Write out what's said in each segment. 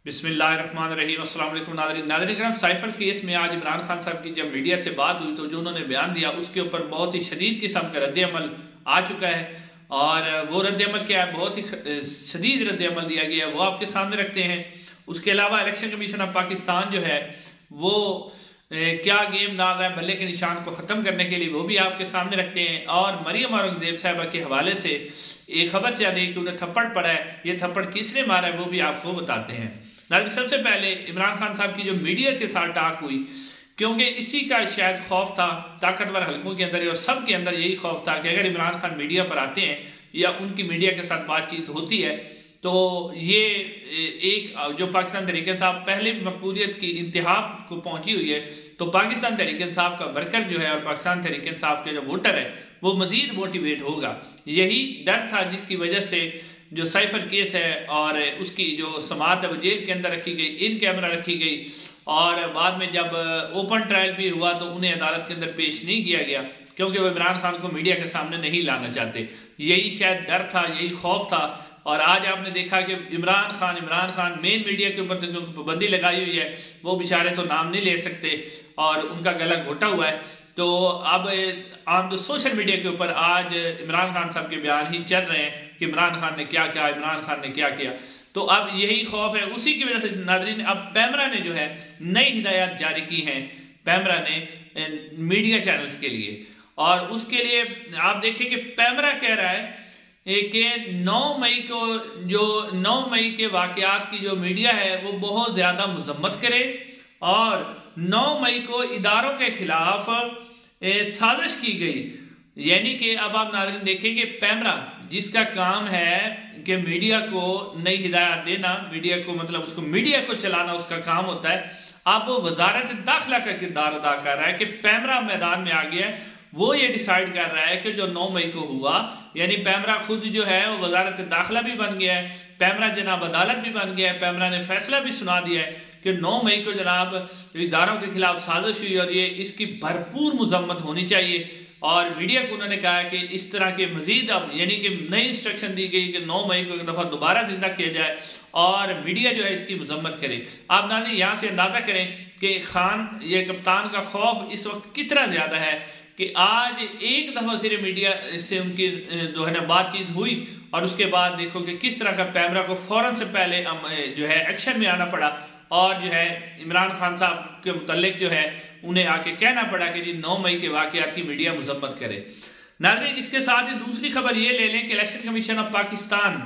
बिस्मिल्लाहिर्रहमानिर्रहीम। अस्सलाम वालेकुम नाज़रीन। साइफर केस में आज इमरान खान साहब की जब मीडिया से बात हुई तो जो उन्होंने बयान दिया उसके ऊपर बहुत ही शदीद किस्म का रद्द-ए-अमल आ चुका है। और वो रद्द-ए-अमल क्या है, बहुत ही शदीद रद्द-ए-अमल दिया गया है, वो आपके सामने रखते हैं। उसके अलावा इलेक्शन कमीशन ऑफ पाकिस्तान जो है वो क्या गेम डाल रहा है बल्ले के निशान को ख़त्म करने के लिए, वो भी आपके सामने रखते हैं। और मरियम औरंगज़ेब साहिबा के हवाले से एक खबर चल रही है कि उन्हें थप्पड़ पड़ा है, ये थप्पड़ किसने मारा है वो भी आपको बताते हैं। नाज़रीन, सबसे पहले इमरान खान साहब की जो मीडिया के साथ टाक हुई, क्योंकि इसी का शायद खौफ था ताकतवर हलकों के अंदर, और सब के अंदर यही खौफ था कि अगर इमरान खान मीडिया पर आते हैं या उनकी मीडिया के साथ बातचीत होती है तो ये एक जो पाकिस्तान तहरीक इंसाफ पहले भी मकबूलियत की इंतहा को पहुंची हुई है, तो पाकिस्तान तहरीक इंसाफ का वर्कर जो है और पाकिस्तान तहरीक इंसाफ के जो वोटर है वो मजीद मोटिवेट होगा। यही डर था जिसकी वजह से जो साइफर केस है और उसकी जो समाअत है वो जेल के अंदर रखी गई, इन कैमरा रखी गई, और बाद में जब ओपन ट्रायल भी हुआ तो उन्हें अदालत के अंदर पेश नहीं किया गया क्योंकि वो इमरान खान को मीडिया के सामने नहीं लाना चाहते। यही शायद डर था, यही खौफ था। और आज आपने देखा कि इमरान खान मेन मीडिया के ऊपर जो पाबंदी लगाई हुई है वो बेचारे तो नाम नहीं ले सकते और उनका गला घोटा हुआ है। तो अब आम जो सोशल मीडिया के ऊपर आज इमरान खान साहब के बयान ही चल रहे हैं कि इमरान खान ने क्या किया, इमरान खान ने क्या किया। तो अब यही खौफ है, उसी की वजह से नाज़रीन अब पैमरा ने जो है नई हिदायत जारी की हैं, पैमरा ने मीडिया चैनल्स के लिए। और उसके लिए आप देखिए कि पैमरा कह रहा है कि 9 मई को जो 9 मई के वाकयात की जो मीडिया है वो बहुत ज़्यादा मजम्मत करे, और 9 मई को इदारों के खिलाफ साजिश की गई। यानी कि अब आप नाज़रीन देखेंगे पैमरा जिसका काम है कि मीडिया को नई हिदायत देना, मीडिया को मतलब उसको मीडिया को चलाना उसका काम होता है, अब वो वजारत दाखिला का किरदार अदा कर रहा है कि पैमरा मैदान में आ गया है। वो ये डिसाइड कर रहा है कि जो 9 मई को हुआ, यानी पैमरा खुद जो है वो वजारत दाखिला भी बन गया है, पैमरा जनाब अदालत भी बन गया है, पैमरा ने फैसला भी सुना दिया है कि 9 मई को जनाब इदारों के खिलाफ साजिश हुई और ये इसकी भरपूर मजम्मत होनी चाहिए। और मीडिया को उन्होंने कहा कि इस तरह के मजीद अब यानी कि नई इंस्ट्रक्शन दी गई कि 9 मई को एक दफ़ा दोबारा जिंदा किया जाए और मीडिया जो है इसकी मजम्मत करे। आप नाज़रीन यहाँ से अंदाजा करें कि खान ये कप्तान का खौफ इस वक्त कितना ज़्यादा है कि आज एक दफ़ा सिर्फ मीडिया से उनकी जो है ना बातचीत हुई और उसके बाद देखो कि किस तरह का पैमरा को फ़ौरन से पहले जो है एक्शन में आना पड़ा और जो है इमरान खान साहब के मुतल्लिक जो है उन्हें आके कहना पड़ा कि जी 9 मई के वाकयात की मीडिया मजम्मत करे। नाज़रीन, इसके साथ ही दूसरी खबर ये ले लें कि इलेक्शन कमीशन ऑफ पाकिस्तान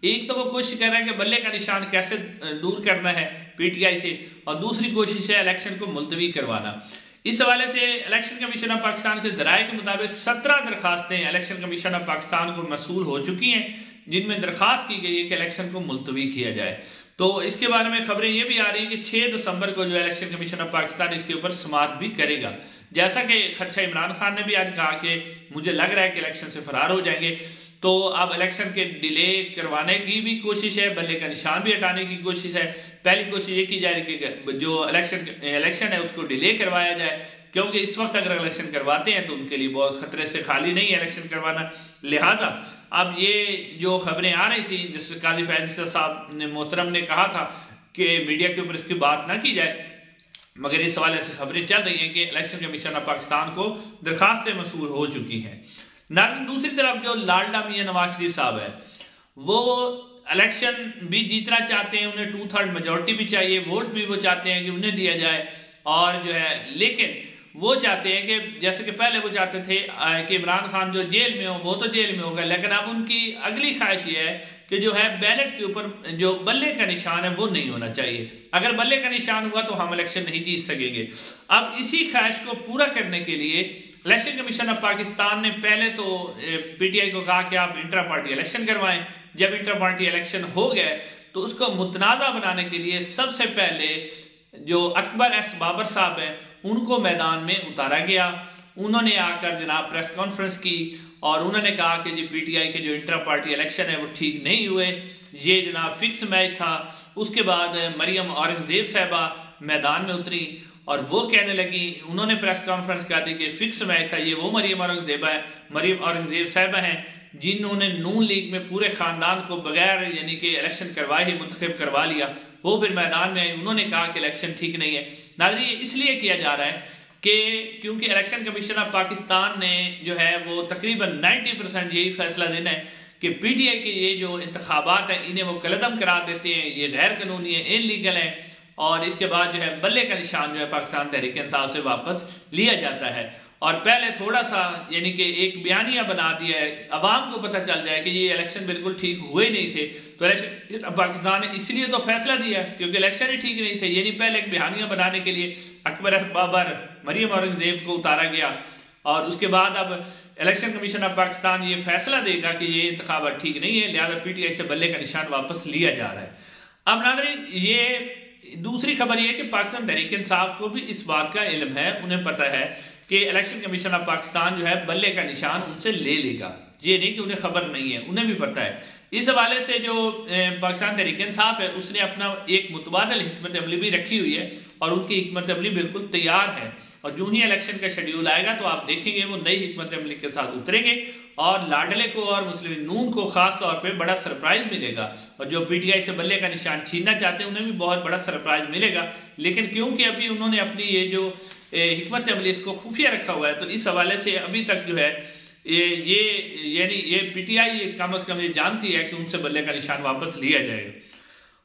एक तो वो कोशिश कर रहा है कि बल्ले का निशान कैसे दूर करना है PTI से, और दूसरी कोशिश है इलेक्शन को मुलतवी करवाना। इस हवाले से इलेक्शन कमीशन ऑफ पाकिस्तान के जराये के मुताबिक 17 दरखास्तें इलेक्शन कमीशन ऑफ पाकिस्तान को मसूल हो चुकी हैं जिनमें दरखास्त की गई है कि इलेक्शन को मुलतवी किया जाए। तो इसके बारे में खबरें ये भी आ रही हैं कि 6 दिसंबर को जो इलेक्शन कमीशन ऑफ पाकिस्तान इसके ऊपर समाअत भी करेगा। जैसा कि खदशा इमरान खान ने भी आज कहा कि मुझे लग रहा है कि इलेक्शन से फरार हो जाएंगे, तो अब इलेक्शन के डिले करवाने की भी कोशिश है, बल्ले का निशान भी हटाने की कोशिश है। पहली कोशिश ये की जाए कि जो इलेक्शन है उसको डिले करवाया जाए, क्योंकि इस वक्त अगर इलेक्शन करवाते हैं तो उनके लिए बहुत खतरे से खाली नहीं है इलेक्शन करवाना। लिहाजा अब ये जो खबरें आ रही थी जिससे काजी फैज़ साहब ने मोहतरम ने कहा था कि मीडिया के ऊपर इसकी बात ना की जाए, मगर इस हवाले से खबरें चल रही हैं कि इलेक्शन कमीशन ऑफ पाकिस्तान को दरखास्तें मसूल हो चुकी हैं। दूसरी तरफ जो लाडला मियां नवाज शरीफ साहब है वो इलेक्शन भी जीतना चाहते हैं, उन्हें 2/3 मेजोरिटी भी चाहिए, वोट भी वो चाहते हैं कि उन्हें दिया जाए, और जो है लेकिन वो चाहते हैं कि जैसे कि पहले वो चाहते थे कि इमरान खान जो जेल में हो वो तो जेल में होगा, लेकिन अब उनकी अगली ख्वाहिश ये है कि जो है बैलेट के ऊपर जो बल्ले का निशान है वो नहीं होना चाहिए। अगर बल्ले का निशान हुआ तो हम इलेक्शन नहीं जीत सकेंगे। अब इसी ख्वाहिश को पूरा करने के लिए इलेक्शन कमीशन ऑफ पाकिस्तान ने पहले तो PTI को कहा कि आप इंटर पार्टी इलेक्शन करवाएं। जब इंटर पार्टी इलेक्शन हो गए तो उसको मुतनाज़ा बनाने के लिए सबसे पहले जो अकबर एस बाबर साहब हैं उनको मैदान में उतारा गया। उन्होंने आकर जनाब प्रेस कॉन्फ्रेंस की और उन्होंने कहा कि जी PTI के जो इंटर पार्टी इलेक्शन है वो ठीक नहीं हुए, ये जनाब फिक्स मैच था। उसके बाद मरियम औरंगज़ेब साहिबा मैदान में उतरी और वो कहने लगी, उन्होंने प्रेस कॉन्फ्रेंस कर दी कि फिक्स मैच था, ये वो मरियम औरंगज़ेब साहिबा हैं जिन्होंने नून लीग में पूरे खानदान को बगैर यानी कि इलेक्शन करवाए ही मुंतखब करवा लिया, वो फिर मैदान में आए, उन्होंने कहा कि इलेक्शन ठीक नहीं है। नाज़रीन, ये इसलिए किया जा रहा है कि क्योंकि इलेक्शन कमीशन ऑफ पाकिस्तान ने जो है वो तकरीबन 90% यही फैसला देना है कि पीटीआई के ये जो इंतखाबात हैं इन्हें वो कलअदम करार देते हैं, ये गैर कानूनी है, इनलीगल है, और इसके बाद जो है बल्ले का निशान जो है पाकिस्तान तहरीक इंसाफ से वापस लिया जाता है। और पहले थोड़ा सा यानी कि एक बयानिया बना दिया है, अवाम को पता चल जाए कि ये इलेक्शन बिल्कुल ठीक हुए नहीं थे, तो इलेक्शन पाकिस्तान ने इसलिए तो फैसला दिया क्योंकि इलेक्शन ही ठीक नहीं थे। यानी पहले एक बयानिया बनाने के लिए अकबर बाबर, मरियम औरंगजेब को उतारा गया, और उसके बाद अब इलेक्शन कमीशन ऑफ पाकिस्तान ये फैसला देगा कि ये इंतखाबात ठीक नहीं है, लिहाजा पीटीआई से बल्ले का निशान वापस लिया जा रहा है। अब नाज़रीन, ये दूसरी खबर ये है कि पाकिस्तान तहरीक इंसाफ को भी इस बात का इल्म है, उन्हें पता है कि इलेक्शन कमीशन ऑफ पाकिस्तान जो है बल्ले का निशान उनसे ले लेगा। ये नहीं कि उन्हें खबर नहीं है, उन्हें भी पता है। इस हवाले से जो पाकिस्तान तहरीक इंसाफ है उसने अपना एक मुतबादल हिकमत अमली भी रखी हुई है, और उनकी हिकमत अमली बिल्कुल तैयार है, और जो ही इलेक्शन का शेड्यूल आएगा तो आप देखेंगे वो नई हिकमत अमली के साथ उतरेंगे, और लाडले को और मुस्लिम नून को खास तौर पे बड़ा सरप्राइज मिलेगा, और जो पीटीआई से बल्ले का निशान छीनना चाहते हैं उन्हें भी बहुत बड़ा सरप्राइज मिलेगा। लेकिन क्योंकि अभी उन्होंने अपनी ये जो हिकमत अमली इसको खुफिया रखा हुआ है, तो इस हवाले से अभी तक जो है ये यानी ये पीटीआई ये कम अज कम ये जानती है कि उनसे बल्ले का निशान वापस लिया जाएगा।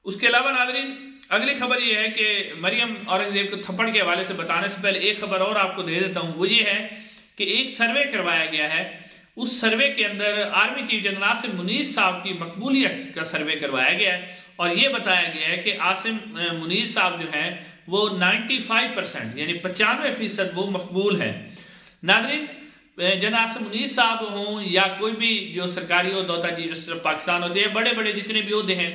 उसके अलावा नाज़रीन, अगली खबर ये है कि मरियम औरंगजेब को थप्पड़ के हवाले से बताने से पहले एक खबर और आपको दे देता हूँ। वो ये है कि एक सर्वे करवाया गया है, उस सर्वे के अंदर army chief general Asim Munir साहब की मकबूलियत का सर्वे करवाया गया है, और ये बताया गया है कि आसिम मुनीर साहब जो हैं वो 95% यानी 95% वो मकबूल है। नाज़रीन, जनरल आसिम मुनीर साहब हों या कोई भी जो सरकारी ओहदा चीफ जस्टिस पाकिस्तान होते हैं, बड़े बड़े जितने भी ओहदे हैं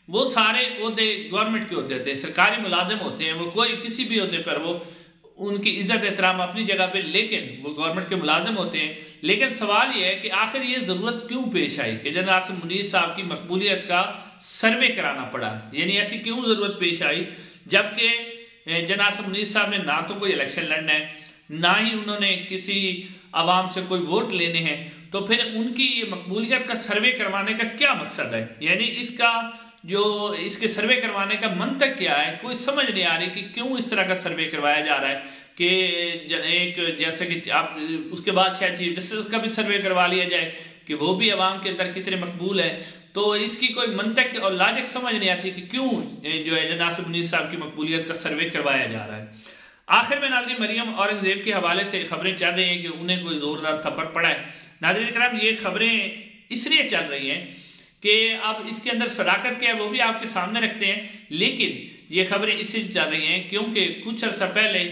वो सारे ओहदे गवर्नमेंट के होते हैं, सरकारी मुलाजिम होते हैं, वो कोई किसी भी ओहदे पर वो उनकी इज्जत एहतराम अपनी जगह पे, लेकिन वो गवर्नमेंट के मुलाजिम होते हैं। लेकिन सवाल ये है कि आखिर ये जरूरत क्यों पेश आई कि जनरल आसिम मुनीर साहब की मकबूलियत का सर्वे कराना पड़ा, यानी ऐसी क्यों जरूरत पेश आई, जबकि जनरल आसिम मुनीर साहब ने ना तो कोई इलेक्शन लड़ना है, ना ही उन्होंने किसी आवाम से कोई वोट लेने हैं, तो फिर उनकी ये मकबूलियत का सर्वे करवाने का क्या मकसद है, यानी इसका जो इसके सर्वे करवाने का मंतक क्या है, कोई समझ नहीं आ रही कि क्यों इस तरह का सर्वे करवाया जा रहा है कि एक जैसे कि आप उसके बाद शायद चीफ जस्टिस का भी सर्वे करवा लिया जाए कि वो भी अवाम के अंदर कितने मकबूल है। तो इसकी कोई मंतक और लॉजिक समझ नहीं आती कि क्यों जो है जनरल आसिम मुनीर साहब की मकबूलियत का सर्वे करवाया जा रहा है। आखिर में नाज़रीन, मरियम औरंगजेब के हवाले से खबरें चल रही हैं कि उन्हें कोई जोरदार थप्पड़ पड़ा है। नाज़रीन कराम, ये खबरें इसलिए चल रही हैं कि अब इसके अंदर सदाकत क्या है वो भी आपके सामने रखते हैं, लेकिन ये खबरें इसलिए चल रही हैं क्योंकि कुछ अर्सा पहले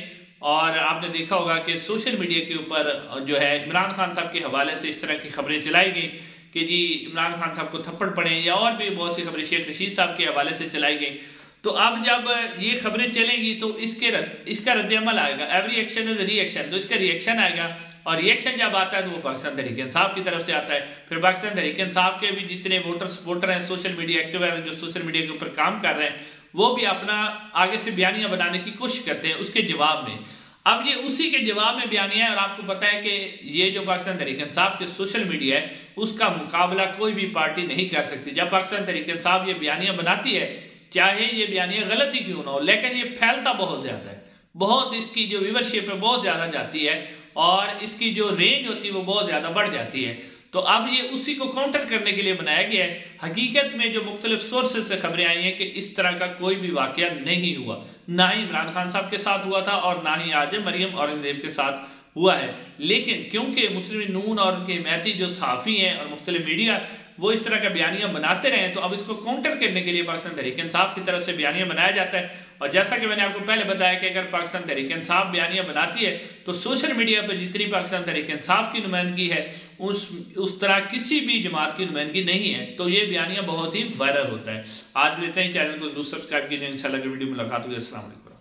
और आपने देखा होगा कि सोशल मीडिया के ऊपर जो है इमरान खान साहब के हवाले से इस तरह की खबरें चलाई गई कि जी इमरान खान साहब को थप्पड़ पड़े, या और भी बहुत सी खबरें शेख रशीद साहब के हवाले से चलाई गई। तो अब जब ये खबरें चलेंगी तो इसका रद्द-ए-अमल आएगा, एवरी एक्शन इज रिएक्शन, तो इसका रिएक्शन आएगा, और रिएक्शन जब आता है तो वो पाकिस्तान तहरीक इंसाफ की तरफ से आता है। फिर पाकिस्तान तहरीक इंसाफ के भी जितने वोटर हैं, सोशल मीडिया एक्टिव है, जो सोशल मीडिया के ऊपर काम कर रहे हैं, वो भी अपना आगे से बयानियां बनाने की कोशिश करते हैं उसके जवाब में। अब ये उसी के जवाब में बयानिया है, और आपको पता है कि ये जो पाकिस्तान तहरीक इंसाफ के सोशल मीडिया है उसका मुकाबला कोई भी पार्टी नहीं कर सकती। जब पाकिस्तान तहरीक इंसाफ ये बयानियां बनाती है, चाहे ये बयानिया गलत ही क्यों ना हो, लेकिन ये फैलता बहुत ज्यादा है, बहुत इसकी जो व्यूवरशिप है बहुत ज्यादा जाती है, और इसकी जो रेंज होती है वो बहुत ज्यादा बढ़ जाती है। तो अब ये उसी को काउंटर करने के लिए बनाया गया है। हकीकत में जो मुख्तलिफ सोर्सेज से खबरें आई हैं कि इस तरह का कोई भी वाकया नहीं हुआ, ना ही इमरान खान साहब के साथ हुआ था और ना ही आज मरियम औरंगजेब के साथ हुआ है। लेकिन क्योंकि मुस्लिम नून और उनके हिमायती जो सहाफ़ी हैं और मुख्तलिफ मीडिया वो इस तरह का बयानियां बनाते रहे, तो अब इसको काउंटर करने के लिए पाकिस्तान तहरीक इंसाफ की तरफ से बयानियां बनाया जाता है। और जैसा कि मैंने आपको पहले बताया कि अगर पाकिस्तान तहरीक इंसाफ बयानियां बनाती है तो सोशल मीडिया पर जितनी पाकिस्तान तहरीक इंसाफ की नुमाइंदगी है उस तरह किसी भी जमात की नुमाइंदगी नहीं है, तो ये बयानियां बहुत ही वायरल होता है। आज लेते हैं, चैनल को जरूर सब्सक्राइब कीजिए। इंशाल्लाह वीडियो मुलाकात होगी। अस्सलाम वालेकुम।